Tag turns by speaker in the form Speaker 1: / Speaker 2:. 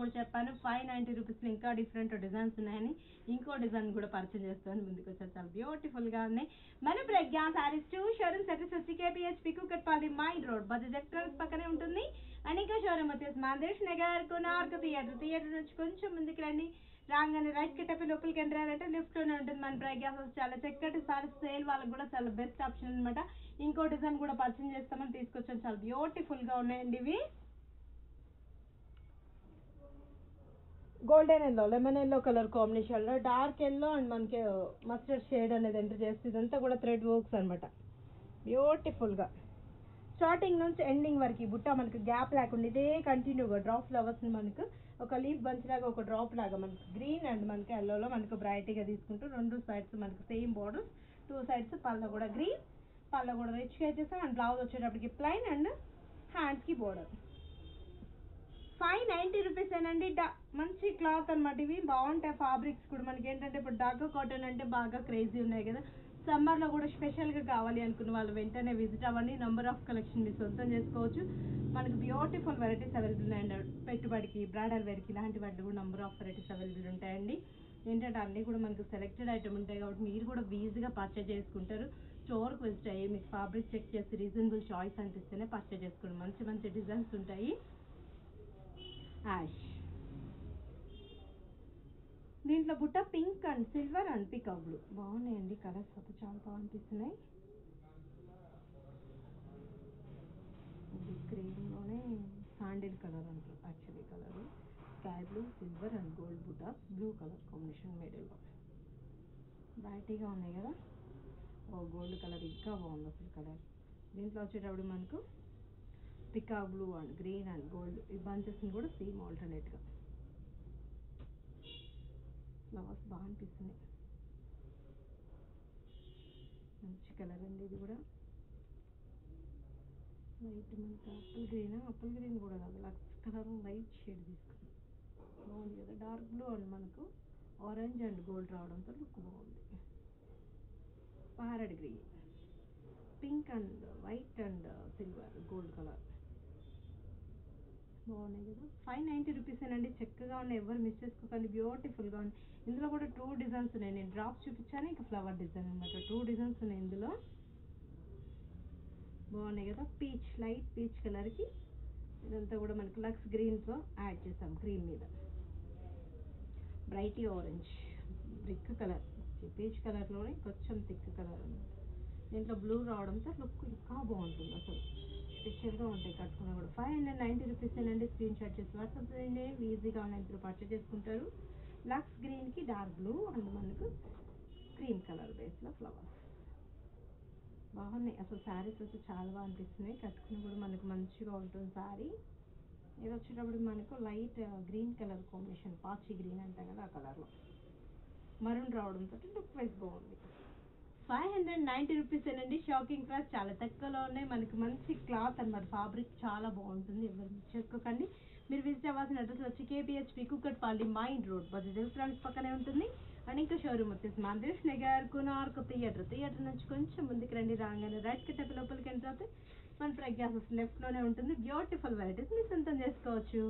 Speaker 1: కూడా చెప్పాను 590 రూపీస్లో ఇంకా డిఫరెంట్ డిజైన్స్ ఉన్నాయని ఇంకో డిజైన్ కూడా పరిచయం చేస్తాను ముందుకు వచ్చారు. చాలా బ్యూటిఫుల్గా ఉన్నాయి. మన ప్రజ్ఞా శారీస్ 2 షోరూమ్స్ అడ్రస్ వచ్చి KPHB Kukatpally main road Bajaj electronics పక్కనే ఉంటుంది. అండ్ ఇంకా షోరూమ్ వచ్చేసి మందేష్ నగర్ కొనార్క్ థియేటర్ నుంచి కొంచెం ముందుకు రండి. రాగానే రైట్ కట్టపి లోపలికి ఎంట్రారంటే లిఫ్ట్లోనే ఉంటుంది మన ప్రజ్ఞా. చాలా చక్కటి సారీస్ సేల్ వాళ్ళకి కూడా చాలా బెస్ట్ ఆప్షన్ అనమాట. ఇంకో డిజైన్ కూడా పరిచయం చేస్తామని తీసుకొచ్చాను. చాలా బ్యూటిఫుల్గా ఉన్నాయండి ఇవి. Golden yellow lemon yellow colour కాంబినేషన్లో డార్క్ ఎల్లో అండ్ మనకి మస్టర్డ్ షేడ్ అనేది ఎంటర్ చేస్తుంది. ఇదంతా కూడా థ్రెడ్ వర్క్స్ అనమాట. బ్యూటిఫుల్గా స్టార్టింగ్ నుంచి ఎండింగ్ వరకు ఈ బుట్ట మనకి గ్యాప్ లేకుండా ఇదే కంటిన్యూగా డ్రాప్ ఫ్లవర్స్ని మనకు ఒక లీఫ్ బంచ్ లాగా ఒక డ్రాప్ లాగా మనకి గ్రీన్ అండ్ మనకి ఎల్లోలో మనకు బ్రైట్గా తీసుకుంటూ 2 సైడ్స్ మనకు సేమ్ బోర్డర్స్ 2 సైడ్స్ పళ్ళ కూడా గ్రీన్ పళ్ళ కూడా రిచ్గా ఇచ్చేస్తాం. అండ్ బ్లౌజ్ వచ్చేటప్పటికి ప్లైన్ అండ్ హ్యాండ్స్కి బోర్డర్. 590 రూపీసేనండి. మంచి క్లాత్ అనమాట. ఇవి బాగుంటాయి. ఫ్యాబ్రిక్స్ కూడా మనకి ఏంటంటే ఇప్పుడు డార్క్ కాటన్ అంటే బాగా క్రేజీ ఉన్నాయి కదా. సమ్మర్లో కూడా స్పెషల్గా కావాలి అనుకున్న వాళ్ళు వెంటనే విజిట్ అవ్వండి. నెంబర్ ఆఫ్ కలెక్షన్ మీరు సొంతం చేసుకోవచ్చు. మనకు బ్యూటిఫుల్ వెరైటీస్ అవైలబుల్ ఉన్నాయండి. పెట్టుబడికి బ్రైడల్ వేర్కి ఇలాంటి వాటి కూడా నెంబర్ ఆఫ్ వెరైటీస్ అవైలబుల్ ఉంటాయండి. ఏంటంటే అన్నీ కూడా మనకు సెలెక్టెడ్ ఐటమ్ ఉంటాయి కాబట్టి మీరు కూడా ఈజీగా పర్చేజ్ చేసుకుంటారు. స్టోర్కి విజిట్ అయ్యి మీకు ఫ్యాబ్రిక్ చెక్ చేసి రీజనబుల్ చాయిస్ అనిపిస్తేనే పర్చేజ్ చేసుకోండి. మంచి మంచి డిజైన్స్ ఉంటాయి. యాష్ దీంట్లో బుట్ట pink and silver and peacock blue బాగున్నాయండి. కలర్స్ అయితే చాలా బాగా అనిపిస్తున్నాయి. ఇది క్రీమ్లోనే శాండిల్ కలర్ అంటారు actually colour. Sky blue silver and gold బుట్టాస్ బ్లూ కలర్ కాంబినేషన్ మిడిల్లో బ్రైట్గా ఉన్నాయి కదా. ఓ గోల్డ్ కలర్ ఇంకా బాగుంది అసలు కలర్. దీంట్లో వచ్చేటప్పుడు మనకు peacock blue and green and gold ఈ బంచెస్ని కూడా సేమ్ ఆల్టర్నేట్గా ఫ్లవర్స్ బాగా అనిపిస్తున్నాయి. మంచి కలర్ అండి ఇది కూడా. లైట్ మనకి అప్పుల్ గ్రీన్ కూడా కాదు లక్స్ కలర్ లైట్ షేడ్ తీసుకుంది. బాగుంది కదా. డార్క్ బ్లూ అండ్ మనకు ఆరెంజ్ అండ్ గోల్డ్ రావడంతో లుక్ బాగుంది. Parrot green pink and white and silver gold colour బాగున్నాయి కదా. 590 రూపీసేనండి. చక్కగా ఉన్నాయి. ఎవరు మిస్ చేసుకోకండి. బ్యూటిఫుల్గా ఉంది. ఇందులో కూడా 2 డిజైన్స్ ఉన్నాయి. నేను డ్రాప్స్ చూపించాను ఇంకా ఫ్లవర్ డిజైన్ అనమాట. 2 డిజైన్స్ ఉన్నాయి ఇందులో. బాగున్నాయి కదా. పీచ్ లైట్ పీచ్ కలర్కి ఇదంతా కూడా మనకి లక్స్ గ్రీన్తో యాడ్ చేసాం. క్రీమ్ మీద bright orange brick colour peach కలర్లోనే కొంచెం థిక్ కలర్ అనమాట. దీంట్లో బ్లూ రావడంతో లుక్ ఇంకా బాగుంటుంది అసలు. స్పెషల్గా ఉంటాయి కట్టుకున్నా కూడా. 590 రూపీసేనండి. స్క్రీన్ షాట్ చేసి వాట్సాప్ చేయండి. ఈజీగా ఆన్లైన్ త్రూ పర్చేజ్ చేసుకుంటారు. లక్స్ గ్రీన్కి డార్క్ బ్లూ అండ్ మనకు క్రీమ్ కలర్ బేస్లో ఫ్లవర్స్ బాగున్నాయి అసలు. శారీస్ వచ్చి చాలా బాగా అనిపిస్తున్నాయి. కట్టుకుని కూడా మనకు మంచిగా ఉంటుంది శారీ. ఇది వచ్చేటప్పుడు మనకు లైట్ గ్రీన్ కలర్ కాంబినేషన్ పాచి గ్రీన్ అంటాం కదా ఆ కలర్లో మరూన్ రావడంతో లుక్ వైజ్ బాగుంది. 590 రూపీసేనండి. షాకింగ్ ప్రైస్ చాలా తక్కువలో ఉన్నాయి. మనకి మంచి క్లాత్ అనమాట. ఫ్యాబ్రిక్ చాలా బాగుంటుంది. ఎవరు మిస్ చేసుకోకండి. మీరు విజిట్ అవ్వాల్సిన అడ్రస్ వచ్చి KPHB Kukatpally main road Bajaj electronics పక్కనే ఉంటుంది. అండ్ ఇంకా షోరూమ్ వచ్చేసి మందేష్ నగర్ కొనార్క్ థియేటర్ నుంచి కొంచెం ముందుకు రండి. రాగానే రైట్ కట్టపి లోపలికి ఎంటర్ అవుతే మన ప్రజ్ఞాస్ లెఫ్ట్లోనే ఉంటుంది. బ్యూటిఫుల్ వెరైటీస్ మీరు సొంతం చేసుకోవచ్చు.